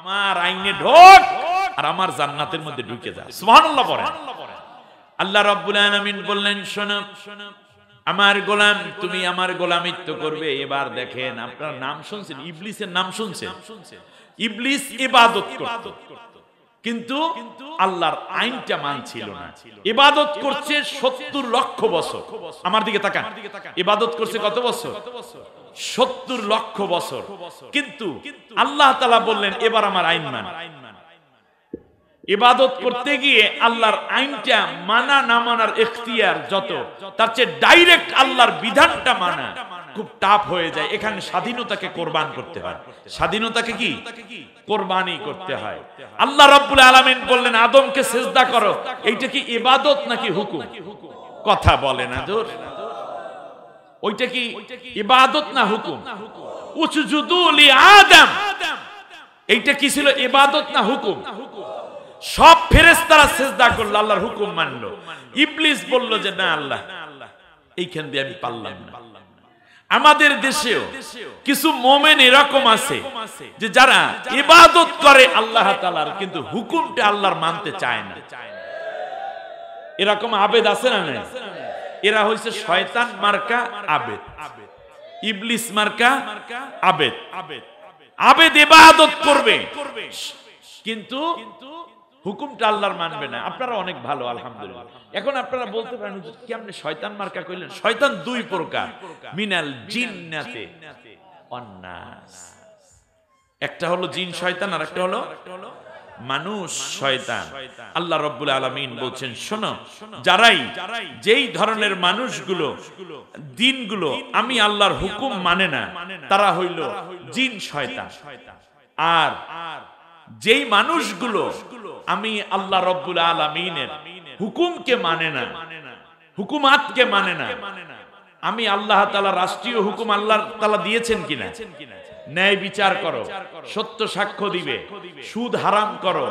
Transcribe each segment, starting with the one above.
আমার আইনে ঢোক আর আমার জান্নাতের মধ্যে ঢুকে যা। সুবহানাল্লাহ পড়েন। আল্লাহ রাব্বুল আলামিন বললেন, শোনো আমার গোলাম, তুমি আমার গোলামিত্ব করবে। এবার দেখেন, আপনার নাম শুনছেন, ইবলিসের নাম শুনছেন। ইবলিস ইবাদত করত, কিন্তু আল্লাহর আইনটা মানছিল না। ইবাদত করছে 70 লক্ষ বছর। আমার দিকে তাকান, ইবাদত করছে কত বছর? 70 লক্ষ বছর। কিন্তু আল্লাহ তাআলা বললেন, এবার আমার আইন মান। ইবাদত করতে গিয়ে আল্লাহর আইনটা মানা না মানার ইখতিয়ার যত, তার চেয়ে ডাইরেক্ট আল্লাহর বিধানটা মানা খুব টাফ হয়ে যায়। এখানে স্বাধীনতাকে কোরবান করতে হয়। স্বাধীনতাকে কি কোরবানি করতে হয়। আল্লাহ রাব্বুল আলামিন বললেন, আদমকে সিজদা করো। এইটা কি ইবাদত নাকি হুকুম? কথা বলে না জোর। ওইটা কি ইবাদত না হুকুম? উসজুদু লি আদম, এইটা কি ছিল ইবাদত না হুকুম? সব ফেরেশতারা সিজদা করলো, আল্লাহর হুকুম মানলো। ইবলিস বলল যে না আল্লাহ, এইখান দিয়ে আমি পারলাম না। আমাদের দেশেও কিছু মুমিন এরকম আছে যে যারা ইবাদত করে আল্লাহ তাআলার, কিন্তু হুকুমটা আল্লাহর মানতে চায় না। এরকম আবেদ আছে না? না, এরা হইছে শয়তান মার্কা আবেদ, ইবলিস মার্কা আবেদ। আবেদ ইবাদত করবে কিন্তু হুকুমটা আল্লাহর মানবে না। আপনারা অনেক ভালো, আলহামদুলিল্লাহ। এখন আপনারা বলতে পারেন কি আপনি শয়তান মার্কা কইলেন? শয়তান দুই প্রকার, মিনাল জিন্নাতে ওয়ান নাস। একটা হলো জিন শয়তান আর একটা হলো মানুষ শয়তান। আল্লাহ রাব্বুল আলামিন বলছেন, শোনো, যারাই যেই ধরনের মানুষগুলো দিনগুলো আমি আল্লাহর হুকুম মানে না, তারা হইল জিন শয়তান। আর যেই মানুষগুলো আমি আল্লাহ রাব্বুল আলামিনের হুকুমকে মানে না, হুকুমাতকে মানে না, আমি আল্লাহ তাআলা রাষ্ট্রীয় হুকুম আল্লাহ তাআলা দিয়েছেন কিনা, ন্যায় বিচার করো, সত্য সাক্ষ্য দিবে, সুদ হারাম করো,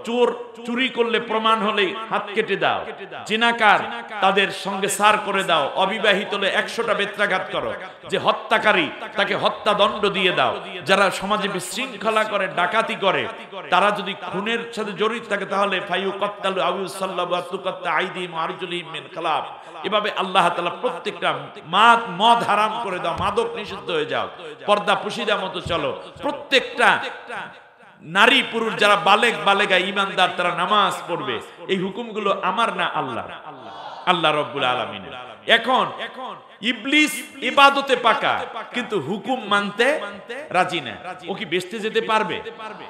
চোর চুরি করলে প্রমাণ হলে হাত কেটে দাও, জিনাকার তাদের সঙ্গে সার করে দাও, অবিবাহিত হলে 100টা বেত্রাঘাত করো, যে হত্যাকারী তাকে হত্যা দণ্ড দিয়ে দাও, যারা সমাজে বিশৃঙ্খলা করে, ডাকাতি করে, তারা যদি খুনের সাথে জড়িত থাকে তাহলে ফায়ুকাত্তালু আও ইউসাল্লাবু আতুকাত্তা আইদিহিম ওয়া আরজুলিহিম মিন খিলাফ। এভাবে আল্লাহ তাআলা প্রত্যেকটা মদ হারাম করে দাও, মাদক নিষিদ্ধ হয়ে যাও, পর্দা পুশিদা মতো চলো। প্রত্যেকটা নারী পুরুষ যারা বালেগ বালেগা ঈমানদার তারা নামাজ পড়বে। এই হুকুমগুলো আমার না আল্লাহর, আল্লাহ রাব্বুল আলামিনের। এখন ইবলিস ইবাদতে পাকা কিন্তু হুকুম মানতে রাজি না। ও কি বেহেশতে যেতে পারবে?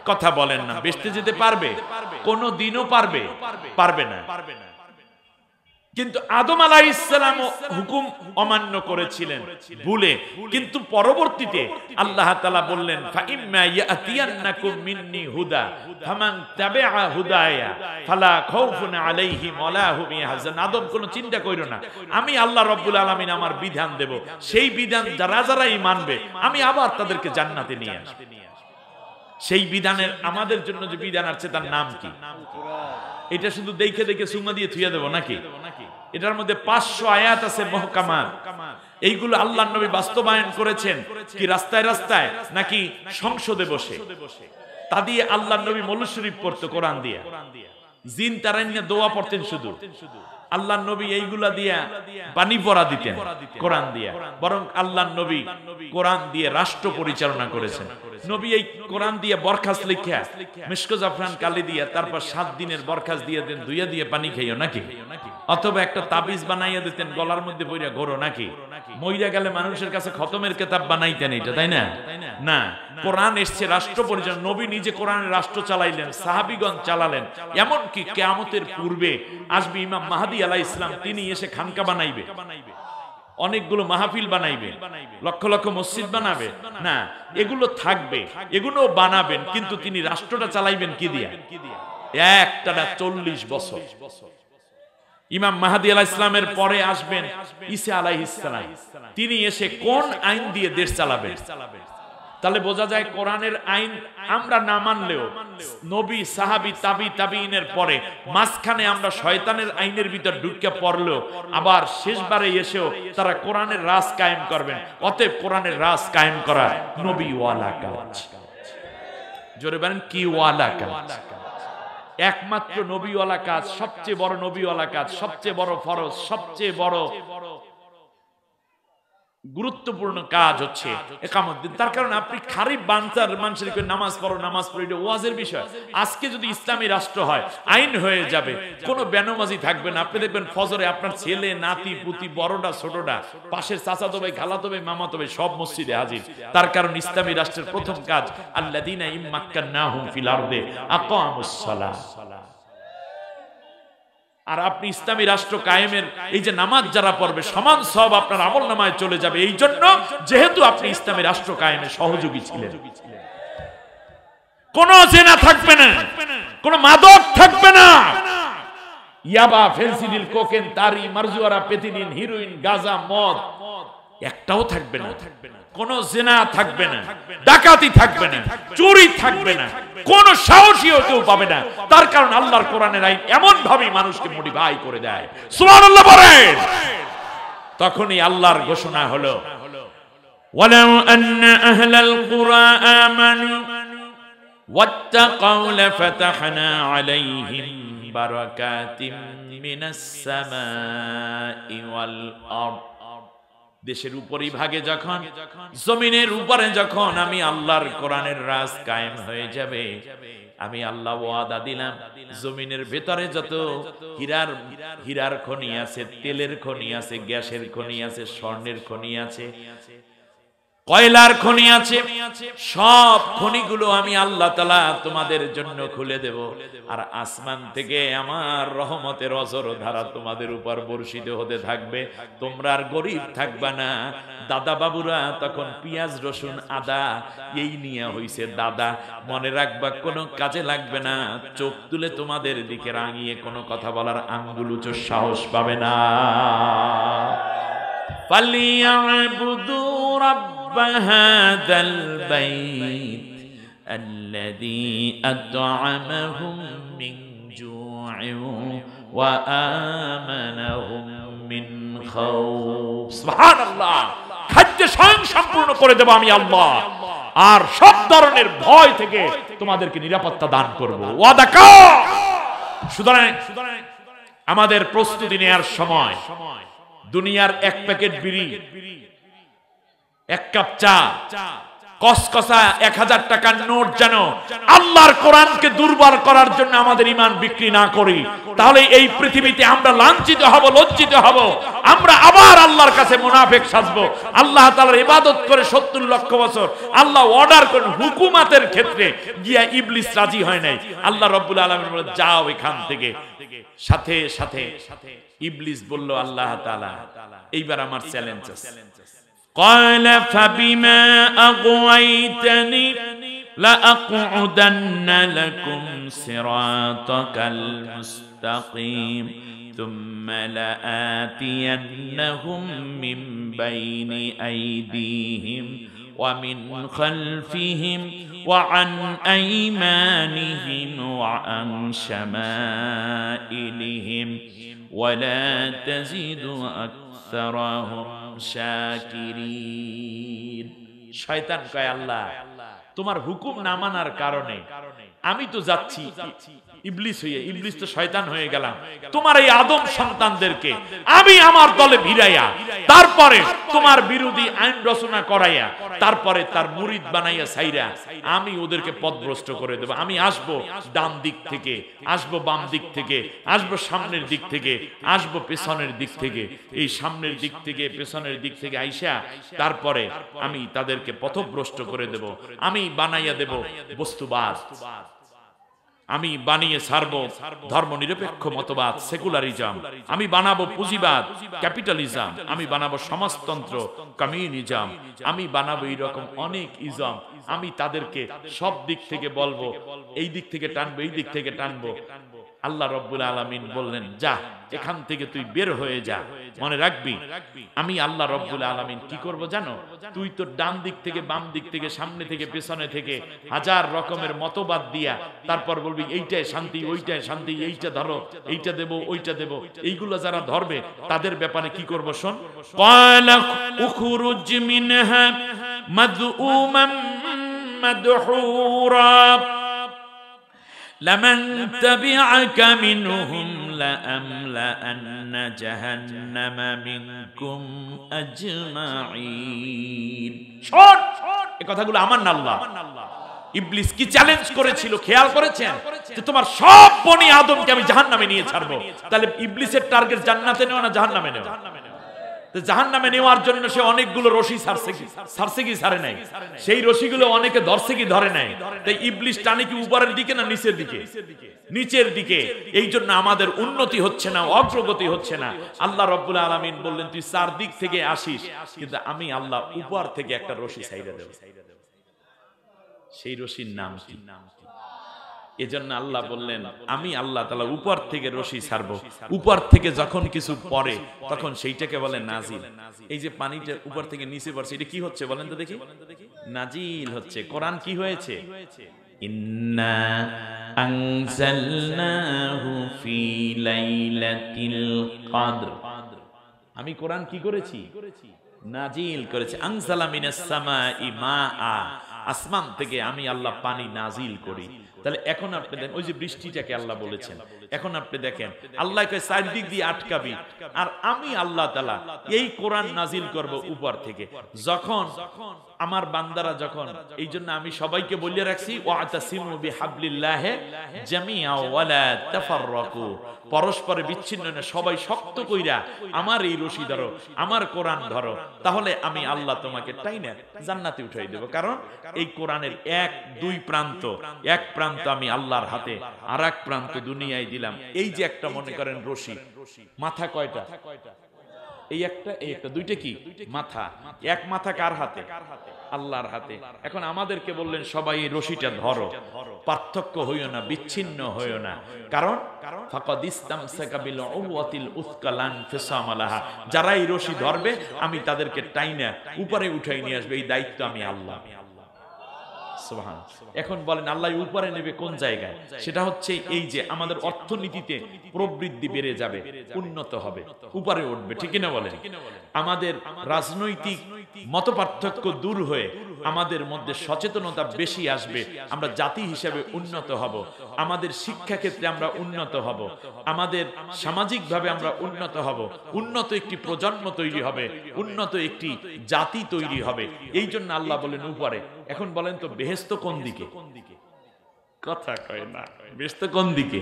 কথা বলেন না, বেহেশতে যেতে পারবে? কোন দিনও পারবে? পারবে না। কিন্তু আদম আলাইহিস সালাম হুকুম অমান্য করেছিলেন ভুলে, কিন্তু পরবর্তীতে আল্লাহ তাআলা বললেন, ফাইম্মা ইয়াতিয়ান্নাকুম মিন্নি হুদা ফামান তাবিআ হুদায়া ফালা খাউফুন আলাইহিম ওয়ালা হুম ইয়াহজানুন। আদম কোনো চিন্তা কইরো না, আমি আল্লাহ রাব্বুল আলামিন আমার বিধান দেব, সেই বিধান যারা যারাই মানবে আমি আবার তাদেরকে জান্নাতে নিয়ে আসব। সেই বিধানের আমাদের জন্য যে বিধান আছে তার নাম কি? এটা শুধু দেখে দেখে সুমা দিয়ে থুইয়া দেব নাকি? এটার মধ্যে 500 আয়াত আছে মুহকামাত। এইগুলো আল্লাহর নবী বাস্তবায়ন করেছেন কি রাস্তায় রাস্তায় নাকি সংসদে বসে? তা দিয়ে আল্লাহর নবী মৌলুদ শরীফ পড়তো কোরআন দিয়ে, জিন তারাইন্না দোয়া পড়তেন শুধু। আল্লাহর নবী এইগুলা দিয়া পানি পড়া দিতেন কোরআন দিয়া। বরং আল্লাহর নবী কোরআন দিয়ে রাষ্ট্র পরিচালনা করেছেন। নবী এই কোরআন দিয়ে বরখাস্ত লিখা মিশক জাফরান কালি দিয়া তারপর 7 দিনের বরখাস্ত দিয়ে দেন, দুইয়া দিয়ে পানি খাইও নাকি? অথবা একটা তাবিজ বানাইয়া দিতেন গলার মধ্যে পইরা ঘোরো নাকি? মইরা গেলে মানুষের কাছে খতমের কিতাব বানাইতেন, এটা তাই না? না, কোরআন এসেছে রাষ্ট্র পরিচালনা। নবী নিজে কোরআনের রাষ্ট্র চালাইলেন, সাহাবীগণ চালালেন। এমন কি কিয়ামতের পূর্বে আসবে ইমাম মাহদী আলাইহিস সালাম, তিনি এসে খানকা বানাইবে, অনেকগুলো মাহফিল বানাইবে, লক্ষ লক্ষ মসজিদ বানাবে না, এগুলো থাকবে, এগুলো বানাবেন, কিন্তু তিনি রাষ্ট্রটা চালাইবেন কি দিয়া? একটানা 40 বছর। ইমাম মাহদী আলাইহিস সালামের পরে আসবেন ঈসা আলাইহিস সালাম, তিনি এসে কোন আইন দিয়ে দেশ চালাবেন? তাহলে বোঝা যায় কোরআনের আইন আমরা না মানলেও নবী সাহাবী তাবি তাবিইনের পরে মাঝখানে আমরা শয়তানের আইনের ভিতর ঢুকে পড়লেও আবার শেষবারে এসেও তারা কোরআনের রাজ কায়েম করবেন। অতএব কোরআনের রাজ কায়েম করা নবী ওয়ালা কাজ। জোরে বলেন কি ওয়ালা কাজ? একমাত্র নবীওয়ালা কাজ, সবচেয়ে বড় নবীওয়ালা কাজ, সবচেয়ে বড় ফরজ, সবচেয়ে বড় গুরুত্বপূর্ণ কাজ হচ্ছে ইকামত দিন। তার কারণে আপনি খারিফ বানচার মানুষের নামাজ পড়ো নামাজ পড়ো, এটা ওয়াজের বিষয়। আজকে যদি ইসলামী রাষ্ট্র হয়, আইন হয়ে যাবে, কোনো বেনামাজি থাকবে না। আপনি দেখবেন ফজরে আপনার ছেলে নাতি পুতি, বড়টা ছোটটা, পাশের চাচাতো ভাই খালাতো ভাই মামাতো ভাই সব মসজিদে হাজির। তার কারণ ইসলামী রাষ্ট্রের প্রথম কাজ আল্লাযীনা ইম্মাক্কান্নাহুম ফিল আরদি আকামুস সালাহ। আর আপনি ইসলামী রাষ্ট্র কায়েমের এই যে নামাজ যারা পড়বে, সমান সব আপনার আমল নামায় চলে যাবে। এই জন্য যেহেতু আপনি ইসলামী রাষ্ট্র কায়েমে সহযোগী ছিলেন। কোন জেনা থাকবে না, কোন মাদক থাকবে না, ইয়াবা, ফেন্সিডিল, কোকেন, তারি, মারজুয়ারা, পেথিলিন, হিরোইন, গাঁজা, মদ একটাও থাকবে না। কোন জেনা থাকবে না, ডাকাতি থাকবে না, চুরি থাকবে না, কোন সাহসীও কেউ পাবে না। তার কারণ আল্লাহর কোরআনের আইন এমন ভাবে মানুষকে মোটিভাই করে দেয়। সুবহানাল্লাহ বলেন। তখনই আল্লাহর ঘোষণা হলো, ওয়ালাউ আন্না আহলাল কুরা আমানু ওয়াত্তাকাউ লাফাতাহনা আলাইহিম বারাকাতিম মিনাস সামাই ওয়াল আরদ। দেশের উপরই ভাগে যখন, জমিনের উপরে যখন আমি আল্লাহর কোরআনের রাজ কায়েম হয়ে যাবে, আমি আল্লাহ ওয়াদা দিলাম, জমিনের ভেতরে যত হীরার খনি আছে, তেলের খনি আছে, গ্যাসের খনি আছে, স্বর্ণের খনি আছে, কয়লার খনি আছে, সব খনিগুলো আমি আল্লাহ তাআলা তোমাদের জন্য খুলে দেব। আর আসমান থেকে আমার রহমতের অজর ধারা তোমাদের উপর বর্ষিত হতে থাকবে। তোমরা আর গরিব থাকবা না। দাদা বাবুরা তখন পেঁয়াজ রসুন আদা এই নিয়ে হইছে দাদা। মনে রাখবা, কোনো কাজে লাগবে না। চোখ তুলে তোমাদের দিকে রাঙিয়ে কোনো কথা বলার আঙ্গুল উঁচু সাহস পাবে না। ফালিয়াবুদু রাব্ব হাযাল বাইত আল্লাযী আত'আমাহুম মিন জু'ইন ওয়া আমানাহুম মিন খাউফ। সুবহানাল্লাহ। খাদ্য স্বয়ং সম্পূর্ণ করে দেব আমি আল্লাহ, আর সব ধরনের ভয় থেকে তোমাদেরকে নিরাপত্তা দান করব। ওয়াদা কর। সুতরাং আমাদের প্রস্তুতি নেওয়ার সময় দুনিয়ার এক প্যাকেট বিড়ি, এক কাপ চা, কসকসা 1000 টাকার নোট যেন আল্লাহর কোরআনকে দুর্বল করার জন্য আমাদের ঈমান বিক্রি না করি। তাহলে এই পৃথিবীতে আমরা লাঞ্ছিত হব, লজ্জিত হব। আমরা আবার আল্লাহর কাছে মুনাফিক সাজবো। আল্লাহ তাআলার ইবাদত করে 70 লক্ষ বছর আল্লাহ অর্ডার করেন, হুকুমাতের ক্ষেত্রে গিয়া ইবলিস রাজি হয় নাই। আল্লাহ রাব্বুল আলামিন বলে, যাও এখান থেকে। সাথে সাথে ইবলিস বলল, আল্লাহ তাআলা এইবার আমার চ্যালেঞ্জ আছে। قال فبما أغويتني لأقعدن لكم صراطك المستقيم ثم لآتينهم من بين أيديهم ومن خلفهم وعن أيمانهم وعن شمائلهم ولا تزيد أكثرهم শাকিরিন। শয়তান কয়, আল্লাহ তোমার হুকুম না মানার কারণে আমি তো যাচ্ছি ইবলিস হয়ে, ইবলিস তো শয়তান হয়ে গেলাম। তোমার এই আদম সন্তানদেরকে আমি আমার দলে ভিড়াইয়া, তারপরে তোমার বিরোধী আইন রচনা করাইয়া, তারপরে তার মুরিদ বানাইয়া সাইরা আমি ওদেরকে পথভ্রষ্ট করে দেব। আমি আসবো ডান দিক থেকে, আসবো বাম দিক থেকে, আসবো সামনের দিক থেকে, আসবো পেছনের দিক থেকে। এই সামনের দিক থেকে পেছনের দিক থেকে আইসা তারপরে আমি তাদেরকে পথভ্রষ্ট করে দেব। আমি বানাইয়া দেব বস্তুবাদ, আমি বানিয়ে ছাড়বো ধর্ম নিরপেক্ষ মতবাদ, সেকুলারিজম। আমি বানাবো পুঁজিবাদ, ক্যাপিটালিজম। আমি বানাবো সমাজতন্ত্র, কমিউনিজম। আমি বানাবো এইরকম অনেক ইজম। আমি তাদেরকে সব দিক থেকে বলবো, এই দিক থেকে টানবো, এই দিক থেকে টানবো। আল্লাহ রাব্বুল আলামিন বললেন, যা এখান থেকে তুই বের হয়ে যা। মনে রাখবি, আমি আল্লাহ রাব্বুল আলামিন কি করব জানো? তুই তো ডান দিক থেকে বাম দিক থেকে সামনে থেকে পেছনে থেকে হাজার রকমের মতবাদ দিয়া তারপর বলবি এইটাই শান্তি, ওইটাই শান্তি, এইটা ধরো, এইটা দেব, ওইটা দেব। এইগুলো যারা ধরবে তাদের ব্যাপারে কি করব শোন। ক্বালা উখরুজ মিনহা মাযউমান مدحورا لمن تبعك منهم لأملأن جهنم منكم أجمعين শোন এই কথাগুলো আমার না আল্লাহ ইবলিস কি চ্যালেঞ্জ করেছিল খেয়াল করেছেন যে তোমার সব বনি আদমকে আমি জাহান্নামে নিয়ে ছাড়বো তাহলে ইবলিসের টার্গেট জান্নাতে নেওয়া না জাহান্নামে নেওয়া তো জাহান্নামে নেওয়ার জন্য সে অনেকগুলো রশি ছাড়ছে কি ছাড়ে নাই সেই রশিগুলো অনেকে ধরছে কি ধরে নাই তাই ইবলিস টানে কি উপরের দিকে না নিচের দিকে নিচের দিকে এই জন্য আমাদের উন্নতি হচ্ছে না অগ্রগতি হচ্ছে না আল্লাহ রাব্বুল আলামিন বললেন তুই চার দিক থেকে আসিস কিন্তু আমি আল্লাহ উপর থেকে একটা রশি ছাইড়া দেব সেই রশির নাম কি এজন্য আল্লাহ বললেন আমি আল্লাহ তাআলা উপর থেকে রশি ছাড়বো উপর থেকে যখন কিছু পড়ে তখন সেইটাকে বলে নাজিল এই যে পানিটা উপর থেকে নিচে পড়ছে এটা কি হচ্ছে বলেন তো দেখি নাজিল হচ্ছে কোরআন কি হয়েছে ইন্না আনজালনাহু ফি লাইলাতিল কদর আমি কোরআন কি করেছি নাজিল করেছি আনজালা মিনাস সামাই মাআ আসমান থেকে আমি আল্লাহ পানি নাজিল করি তাহলে এখন আপনি দেখেন ওই যে বৃষ্টিটাকে আল্লাহ বলেছেন এখন আপনি দেখেন আল্লাহ কয় চারদিক দিয়ে আটকাবি আর আমি আল্লাহ তাআলা এই কোরআন নাজিল করব উপর থেকে যখন আমার বান্দারা যখন এই জন্য আমি সবাইকে বলে রাখছি ওয়াতাসিমু বিহাবলিল্লাহি জামিআ ওয়ালা তাফাররাকু পরস্পরে বিচ্ছিন্ন না সবাই শক্ত কইরা আমার এই রশি ধরো আমার কোরআন ধরো তাহলে আমি আল্লাহ তোমাকে টাইনা জান্নাতে উঠাই দেব কারণ এই কোরআনের এক দুই প্রান্ত এক প্রান্ত আমি আল্লাহর হাতে আর এক প্রান্ত দুনিয়ায় দিলাম এই যে একটা মনে করেন রশি মাথা কয়টা এই একটা দুইটা কি মাথা এক মাথা কার হাতে আল্লাহর হাতে এখন আমাদেরকে বললেন সবাই এই রশিটা ধরো পার্থক্য হইও না বিচ্ছিন্ন হইও না কারণ ফাকাদ ইসতামসাকা বিল উওয়াতিল উসকা লান ফিসাম লাহা যারা এই রশি ধরবে আমি তাদেরকে টাইনা উপরে উঠাই নিয়ে আসবে এই দায়িত্ব আমি আল্লাহ সুবহান এখন বলেন আল্লাহ উপরে নেবে কোন জায়গায় সেটা হচ্ছে এই যে আমাদের অর্থনীতিতে প্রবৃদ্ধি বেড়ে যাবে উন্নত হবে উপরে উঠবে ঠিক না বলেন আমাদের রাজনৈতিক মতপার্থক্য দূর হয়ে আমাদের মধ্যে সচেতনতা বেশি আসবে আমরা জাতি হিসেবে উন্নত হব আমাদের শিক্ষা ক্ষেত্রে আমরা উন্নত হব আমাদের সামাজিকভাবে আমরা উন্নত হব উন্নত একটি প্রজন্ম তৈরি হবে উন্নত একটি জাতি তৈরি হবে এই জন্য আল্লাহ বলেন উপরে এখন বলেন তো বেহেশত কোন দিকে কথা কয় না বেহেশত কোন দিকে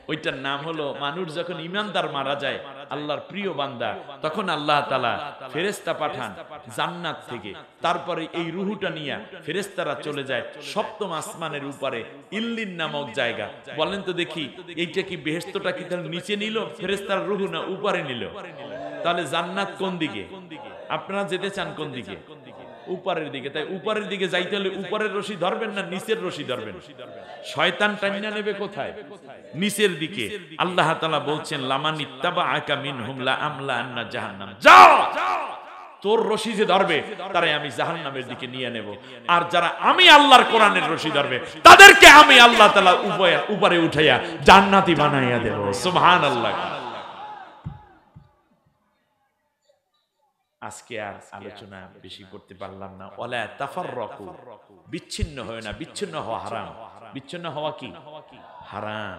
ওইটার নাম হলো মানুষ যখন ঈমানদার মারা যায় আল্লাহর প্রিয় বান্দা তখন আল্লাহ তাআলা ফেরেশতা পাঠান জান্নাত থেকে তারপরে এই রূহটা নিয়ে ফেরেশতারা চলে যায় সপ্তম আসমানের উপরে ইল্লিন নামক জায়গা বলেন তো দেখি এইটা কি বেহেশতটা কি তাহলে নিচে নিল ফেরেশতার রূহ না উপরে নিল তাহলে জান্নাত কোন দিকে আপনারা যেতে চান কোন দিকে উপরের দিকে তাই উপরের দিকে যাইতে হলে উপরের রশি ধরবেন না নিচের রশি ধরবেন শয়তান টাইনা নেবে কোথায় নিচের দিকে আল্লাহ তাআলা বলছেন লামানিত্তাবাআকা মিনহুম লা আমলা আন্না জাহান্নাম যাও তোর রশি যে ধরবে তারে আমি জাহান্নামের দিকে নিয়ে নেব আর যারা আমি আল্লাহর কোরআনের রশি ধরবে তাদেরকে আমি আল্লাহ তাআলা উপরে উঠাইয়া জান্নাতি বানাইয়া দেব সুবহানাল্লাহ আজকে আর আলোচনা বেশি করতে পারলাম না ওয়ালা তাফাররাকু বিচ্ছিন্ন হয় না বিচ্ছিন্ন হওয়া হারাম বিচ্ছিন্ন হওয়া কি হারাম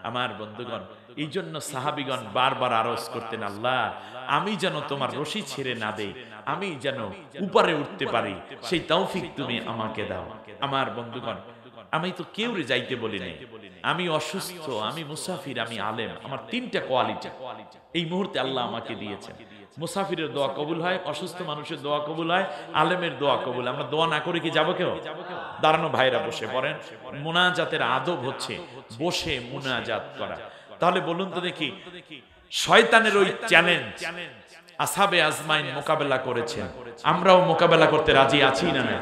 আমার বন্ধুগণ এই জন্য সাহাবীগণ বারবার আরজ করতেন আল্লাহ আমি যেন তোমার রশি ছেড়ে না দেই আমি যেন উপরে উঠতে পারি সেই তৌফিক তুমি আমাকে দাও আমার বন্ধুগণ আমি তো কেউরে যাইতে বলি নাই আমি অসুস্থ আমি মুসাফির আমি আলেম আমার তিনটা কোয়ালিটি এই মুহূর্তে আল্লাহ আমাকে দিয়েছেন মুসাফিরের দোয়া কবুল হয় অসুস্থ মানুষের দোয়া কবুল হয় আলেমের দোয়া কবুল আমরা দোয়া না করে কি যাবো কেউ দাঁড়ানো ভাইরা বসে পড়েন মুনাজাতের আদব হচ্ছে বসে মুনাজাত করা তাহলে বলুন তো দেখি শয়তানের ওই চ্যালেঞ্জ আসহাবে আজমাইন মোকাবেলা করেছেন আমরাও মোকাবেলা করতে রাজি আছি না না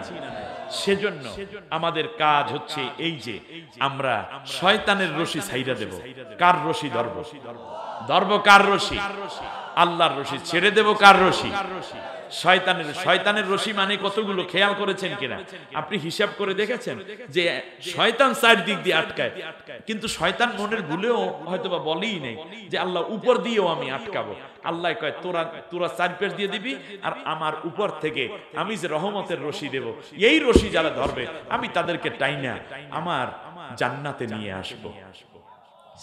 সেজন্য আমাদের কাজ হচ্ছে এই যে আমরা শয়তানের রশি ছাইড়া দেব কার রশি ধরব কার রশি আল্লাহর রশি ছেড়ে দেব কার রশি শয়তানের রশি মানে কতগুলো খেয়াল করেছেন কিনা? আপনি হিসাব করে দেখেছেন যে শয়তান চার দিক দিয়ে আটকায়, কিন্তু শয়তান মনের ভুলেও হয়তোবা বলেই নেই যে আল্লাহ উপর দিয়েও আমি আটকাবো। আল্লাহ কয় তোরা চারপাশ দিয়ে দিবি, আর আমার উপর থেকে আমি যে রহমতের রশি দেব, এই রশি যারা ধরবে আমি তাদেরকে টাইনা আমার জান্নাতে নিয়ে আসবো।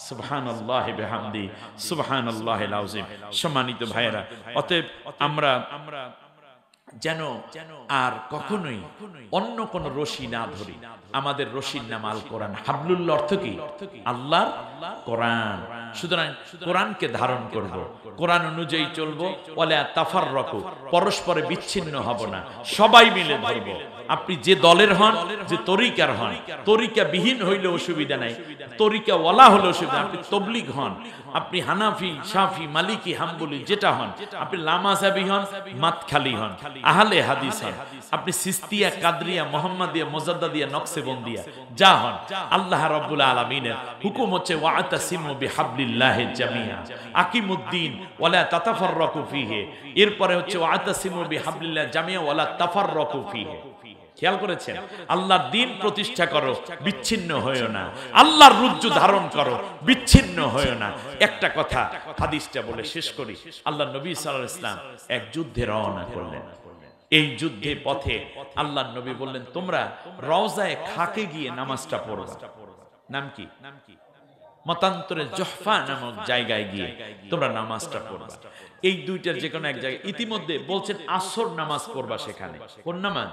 সুবহানাল্লাহি বিহামদি, সুবহানাল্লাহিল আযীম। সম্মানিত ভাইয়েরা, অতএব আমরা যেন আর কখনোই অন্য কোন রশি না ধরি। আমাদের রশির নাম আল কোরআন। হাবলুল্লাহ অর্থ কি? আল্লাহর কোরআন। সুতরাং কোরআনকে ধারণ করব, কোরআন অনুযায়ী চলবো। ওয়ালা তাফাররাকু, পরস্পরে বিচ্ছিন্ন হব না, সবাই মিলে ধরব। আপনি যে দলের হন, যে তরিকার হন, তরিকা বিহীন হইলে অসুবিধা নাই, তরিকা ওয়ালা হলে অসুবিধা। আপনি তবলিগ হন, আপনি হানাফি, শাফি, মালিকি, হাম্বলি যেটা হন, আপনি লামাযাবি হন, মাতখালি হন, আহলে হাদিস হন, আপনি সিস্তিয়া, কাদরিয়া, মুহাম্মাদিয়া, মুজাদ্দাদিয়া, নকশবন্দিয়া যা হন, আল্লাহ রাব্বুল আলামিনের হুকুম হচ্ছে ওয়াতাসিমু বিহাবলিল্লাহি জামিআ আকিমুদ্দিন ওয়ালা তাতাফাররাকু ফীহি। এরপরে হচ্ছে ওয়াতাসিমু বিহাবলিল্লাহি জামিআ ওয়ালা তাফাররাকু ফীহি। খেয়াল করেছেন? আল্লাহর দ্বীন প্রতিষ্ঠা করো, বিচ্ছিন্ন হয়ো না। আল্লাহর রুজ্জু ধারণ করো, বিচ্ছিন্ন হয়ো না। একটা কথা হাদিসটা বলে শেষ করি। আল্লাহ নবী সাল্লাল্লাহু আলাইহি ওয়াসাল্লাম এক যুদ্ধে রওনা করলেন। এই যুদ্ধে পথে আল্লাহর নবী বললেন, তোমরা রওজায়ে খাকে গিয়ে নামাজটা পড়বা। নাম কি? মতান্তরে জহফা নামক জায়গায় গিয়ে তোমরা নামাজটা পড়বা। এই দুইটার যে কোনো এক জায়গায়। ইতিমধ্যে বলছেন আসর নামাজ পড়বা সেখানে। কোন নামাজ?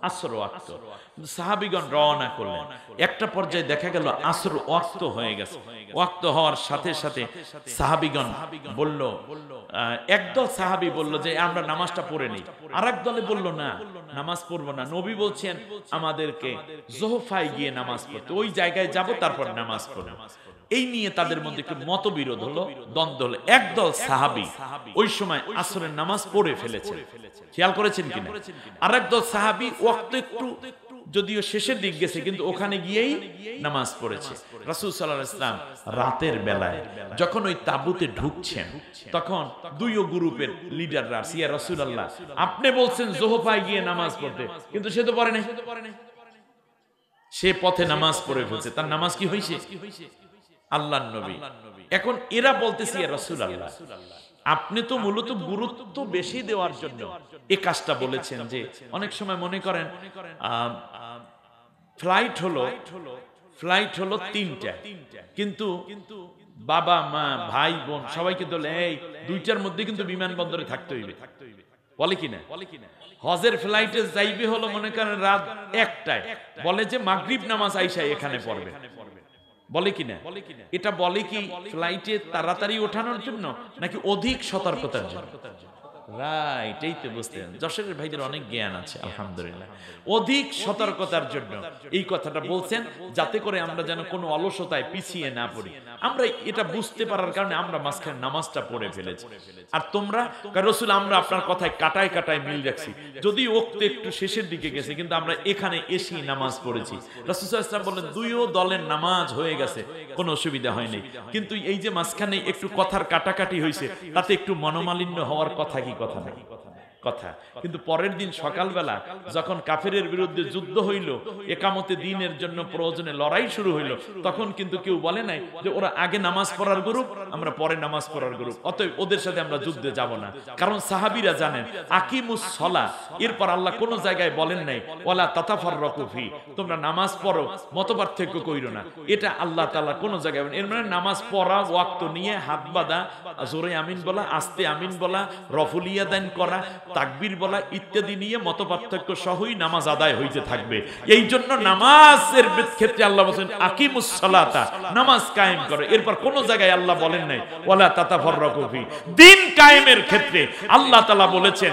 আসর ওয়াক্ত। সাহাবীগণ রওনা করলেন। একটা পর্যায়ে দেখা গেল আসর ওয়াক্ত হয়ে গেছে। ওয়াক্ত হওয়ার সাথে সাথে সাহাবীগণ বলল, একদল সাহাবী বলল যে আমরা নামাজটা পড়ে নেই। আরেক দলে বলল না, নামাজ পড়বো না। নবী বলছেন আমাদেরকে জোহফায় গিয়ে নামাজ পড়তে, ওই জায়গায় যাব, তারপর নামাজ পড়ব। এই নিয়ে তাদের মধ্যে একটু মতবিরোধ হলো, দ্বন্দ্ব হলো। একদল সাহাবী ওই সময় আসরের নামাজ পড়ে ফেলেছেন, খেয়াল করেছেন কিনা? আরেক দল সাহাবী ওয়াক্ত একটু যদিও শেষের দিক গেছে, কিন্তু ওখানে গিয়েই নামাজ পড়েছে। রাসূল সাল্লাল্লাহু আলাইহি ওয়াসাল্লাম রাতের বেলায় যখন ওই তাঁবুতে ঢুকছেন, তখন দুই গ্রুপের লিডাররা, ইয়া রাসূলুল্লাহ, আপনি বলছেন জোহফায় গিয়ে নামাজ পড়তে, কিন্তু সে তো পড়ে নাই, সে পথে নামাজ পড়ে ফেলছে। তার নামাজ কি হয়েছে? আল্লাহর নবী এখন এরা বলতেছে, ইয়া রাসূলুল্লাহ, আপনি তো মূলত গুরুত্ব বেশি দেওয়ার জন্য এই কাজটা বলেছেন। যে অনেক সময় মনে করেন ফ্লাইট হলো 3টা, কিন্তু বাবা মা ভাই বোন সবাইকে বলে এই 2টার মধ্যে কিন্তু বিমানবন্দরে থাকতে হইবে, বলে কিনা? হজের ফ্লাইটে যাইবে হলো মনে করেন রাত 1টায়, বলে যে মাগরিব নামাজ আইসা এখানে পড়বে, বলে কিনা? এটা বলে কি ফ্লাইটে তাড়াতাড়ি ওঠানোর জন্য নাকি অধিক সতর্কতার জন্য? রাইট, এই তো বুঝতেন। যশোরের ভাইদের অনেক জ্ঞান আছে আলহামদুলিল্লাহ। অধিক সতর্কতার জন্য এই কথাটা বলছেন, যাতে করে আমরা যেন কোনো অলসতায় পিছিয়ে না পড়ি। আমরা এটা বুঝতে পারার কারণে আমরা মাঝখানে নামাজটা পড়ে ফেলেছি। আর তোমরা রাসূল, আমরা আপনার কথায় কাটায় কাটায় মিল রাখছি, যদি ওক্ত একটু শেষের দিকে গেছে, কিন্তু আমরা এখানে এসেই নামাজ পড়েছি। রাসূল সাল্লাল্লাহু আলাইহি ওয়াসাল্লাম বললেন দুইও দলের নামাজ হয়ে গেছে, কোনো অসুবিধা হয়নি। কিন্তু এই যে মাঝখানে একটু কথার কাটাকাটি হয়েছে, তাতে একটু মনোমালিন্য হওয়ার কথা কি? কথা নাকি? কথা। কিন্তু পরের দিন সকালবেলা যখন কাফেরের বিরুদ্ধে যুদ্ধ হইল, একামতে দ্বীনের জন্য প্রয়োজনে লড়াই শুরু হইল, তখন কিন্তু কেউ বলে নাই যে ওরা আগে নামাজ পড়ার গ্রুপ, আমরা পরে নামাজ পড়ার গ্রুপ, অতএব ওদের সাথে আমরা যুদ্ধে যাব না। কারণ সাহাবীরা জানেন আকিমুস সালাহ, এরপর আল্লাহ কোন জায়গায় বলেন নাই ওয়ালা তাতাফাররাকু ফি, তোমরা নামাজ পড়ো, মতপার্থক্য কইরো না। এটা আল্লাহ তাআলা কোন জায়গায়, এর মানে নামাজ পড়া, ওয়াক্ত নিয়ে হাত বাঁধা, জোরে আমিন বলা, আস্তে আমিন বলা, রফুল ইয়াদান করা, তাকবীর বলা ইত্যাদি নিয়ে মতপার্থক্য সহই নামাজ আদায় হইতে থাকবে। এই জন্য নামাজের ক্ষেত্রে আল্লাহ বলেন আকিমুস সালাতা, নামাজ কায়েম করো। এরপর কোন জায়গায় আল্লাহ বলেন নাই ওয়ালা তাতাফাররাকু ফি। দ্বীন কায়েমের ক্ষেত্রে আল্লাহ তাআলা বলেছেন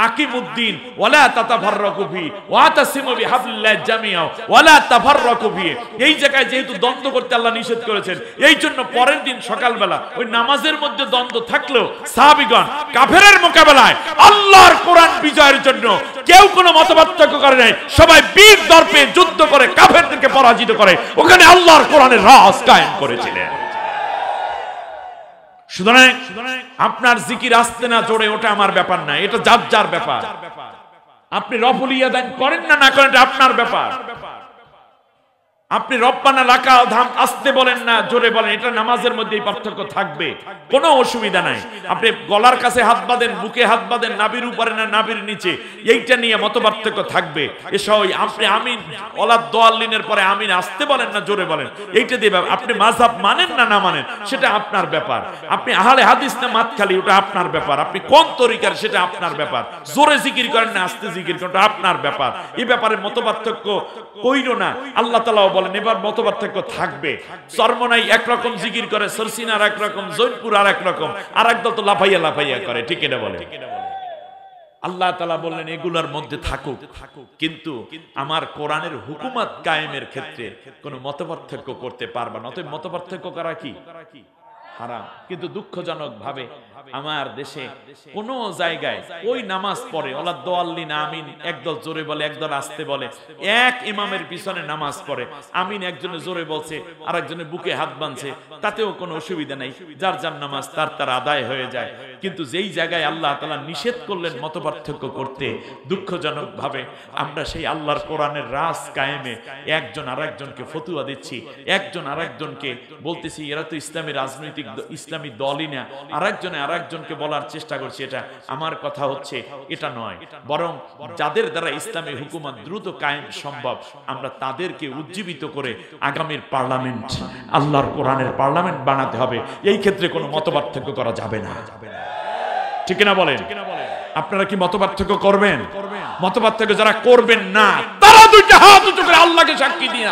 আকিমুদ্দিন ওয়ালা তাতাফাররাকু ফি ওয়াতাসিমু বিহাবলিল্লাহি জামিআ ওয়ালা তাফাররাকু ফি। এই জায়গায় যেহেতু দ্বন্দ্ব করতে আল্লাহ নিষেধ করেছেন, এই জন্য পরের দিন সকালবেলা ওই নামাজের মধ্যে দ্বন্দ্ব থাকলেও সাহাবীগণ কাফেরের মোকাবেলায় আল্লাহর কোরআন বিজয়ের জন্য কেউ কোনো মতপার্থক্য করে নাই, সবাই বীর দর্পে যুদ্ধ করে কাফেরদেরকে পরাজিত করে ওখানে আল্লাহর কোরআনের রাজ কায়েম করেছিলেন। সুতরাং আপনার জিকির আসতে না জোরে ওটা আমার ব্যাপার না, এটা যার যার ব্যাপার। আপনি রফুল ইয়াদান করেন না করেন এটা আপনার ব্যাপার। আপনি রব্বানা লাকাল হামদ আসতে বলেন না জোরে বলেন, এটা নামাজের মধ্যেই পার্থক্য থাকবে, কোনো অসুবিধা নাই। আপনি গলার কাছে হাত বাঁধেন, বুকে হাত বাঁধেন, নাভির উপরে না নাভির নিচে, এইটা নিয়ে মতপার্থক্য থাকবে। এসব আপনি আমিন ওয়ালাদ দাল্লিনের পরে আমিন আসতে বলেন না জোরে বলেন, এইটা দিয়ে আপনি মাযহাব মানেন না মানেন সেটা আপনার ব্যাপার। আপনি আহলে হাদিস না মাতখালি ওটা আপনার ব্যাপার। আপনি কোন তরিকার সেটা আপনার ব্যাপার। জোরে জিকির করেন না আস্তে জিকির করেন ওটা আপনার ব্যাপার। এই ব্যাপারে মতপার্থক্য কইরো না। আল্লাহ তাআলা বলেন এবার মতপার্থক্য থাকবে। চরমনাই একরকম জিকির করে, সরসিনার একরকম, জৈনপুর আর একরকম, আর একদল তো লাফাইয়া লাফাইয়া করে, ঠিক এটা বলে। আল্লাহ তাআলা বললেন এগুলোর মধ্যে থাকুক, কিন্তু আমার কোরআনের হুকুমত কায়েমের ক্ষেত্রে কোনো মতপার্থক্য করতে পারবে না। অতএব মতপার্থক্য করা কি হারাম। কিন্তু দুঃখজনক ভাবে আমার দেশে কোন জায়গায় ওই নামাজ পড়ে ওয়ালাদ দাল্লিন আমিন একদল জোরে বলে একদল আস্তে বলে, এক ইমামের পিছনে নামাজ পড়ে, আমিন একজনে জোরে বলছে আর একজনে বুকে হাত বাঁধছে, তাতেও কোনো অসুবিধা নাই, যার যার নামাজ তার আদায় হয়ে যায়। কিন্তু যেই জায়গায় আল্লাহ তাআলা নিষেধ করলেন মতপার্থক্য করতে, দুঃখজনক ভাবে আমরা সেই আল্লাহর কোরআনের রাস কায়েমে একজন আরেকজনকে ফতুয়া দিচ্ছি, একজন আরেকজনকে বলতেছি এরা তো ইসলামী রাজনৈতিক ইসলামী দলই না, আরেকজনকে বলার চেষ্টা করছি। এটা আমার কথা হচ্ছে এটা নয়, বরং যাদের দ্বারা ইসলামী হুকুমত দ্রুত কায়েম সম্ভব আমরা তাদেরকে উজ্জীবিত করে আগামীর পার্লামেন্ট আল্লাহর কোরআনের পার্লামেন্ট বানাতে হবে। এই ক্ষেত্রে কোনো মতপার্থক্য করা যাবে না, ঠিক না বলেন? আপনারা কি মতপার্থক্য করবেন? মতপার্থক্য যারা করবেন না তারা দুইটা হাত উঁচু করে আল্লাহকে সাক্ষী দিয়ে